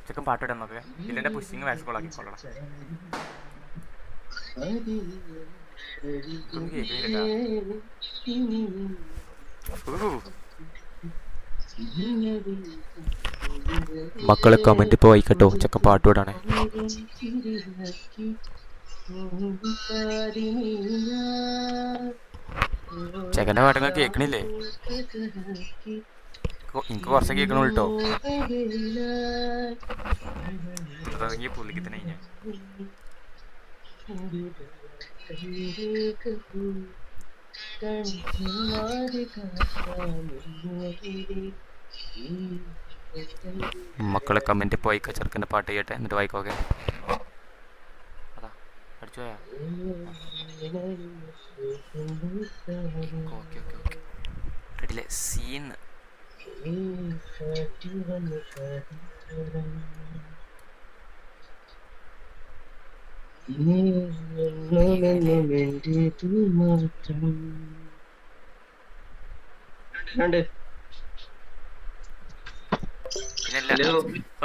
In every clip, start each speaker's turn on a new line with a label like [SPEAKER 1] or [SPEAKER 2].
[SPEAKER 1] ചെക്കൻ പാട്ടിടാൻ നോക്കുക. ഇല്ലെന്റെ pushing wax കോളാക്കിക്കൊള്ളണം. കേൾക്കുന്നില്ല. മക്കളെ കമന്റ് ഇപ്പോൾ വായിക്കട്ടോ, ചെക്കൻ പാട്ട് വിടാണേ. ചെക്കൻ്റെ പാട്ടങ്ങൾ കേൾക്കണില്ലേ? എനിക്ക് കുറച്ച് കേൾക്കണുള്ളൂ കേട്ടോ. തുടങ്ങി പുള്ളിക്ക് തന്നെ ഞാൻ മക്കളെ കമന്റ് ഇപ്പോൾ വായിക്കാം. ചെറുക്കൻ്റെ പാട്ട് കേട്ടെ എന്നിട്ട് വായിക്കോക്കെ. അതാ അടിച്ചു പോയാ. ഓക്കെ ഓക്കെ ഓക്കെ റെഡിയില്ലേ? Scene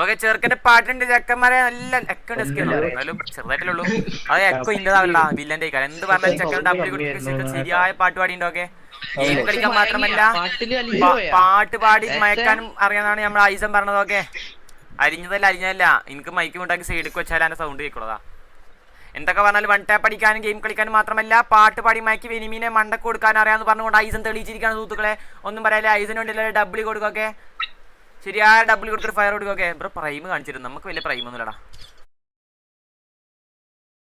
[SPEAKER 1] okay. ചെറുക്കന്റെ പാട്ടുണ്ട്. ചെക്കന്മാരെ നല്ല എക്കോ എന്നാലും ചെറുതായിട്ടല്ലേ അത് എക്കോ ഇന്നതാവല്ല വില്ലന്റെ കാര്യം. എന്ത് പറഞ്ഞാലും ചെക്കൻ ഡബ്ല്യൂ കൊടുത്ത് ശരിയായ പാട്ട് പാടിയുണ്ടോ? ഓക്കെ. ഗെയിം കളിക്കാൻ മാത്രമല്ല പാട്ട് പാടി മയക്കാനും അറിയാന്നാണ് നമ്മൾ ഐസം പറഞ്ഞത്. ഓക്കെ. അരിഞ്ഞതല്ല. എനിക്ക് മൈക്ക് മുണ്ടാക്കി സൈഡിൽ വെച്ചാൽ അതിന്റെ സൗണ്ട് കേൾക്കുള്ളതാ. എന്തൊക്കെ പറഞ്ഞാലും വൺ ടാപ്പ് അടിക്കാനും ഗെയിം കളിക്കാനും മാത്രമല്ല പാട്ട് പാടി മയക്കി വെനിമീനെ മണ്ടക്ക് കൊടുക്കാൻ അറിയാമെന്ന് പറഞ്ഞുകൊണ്ട് ഐസൻ തെളിയിച്ചിരിക്കുകയാണ് സുഹൃത്തുക്കളെ. ഒന്നും പറയാല്ലേ. ഐസിന് വേണ്ടിയല്ലേ ഡബ്ല്യൂ കൊടുക്കൊക്കെ. ശരിയായ ഡബ്ല്യൂ കൊടുത്തിട്ട് ഫയർ കൊടുക്കൊക്കെ. ബ്രോ പ്രൈം കാണിച്ചിരുന്നു. നമുക്ക് വലിയ പ്രൈം ഒന്നുമില്ലടാ.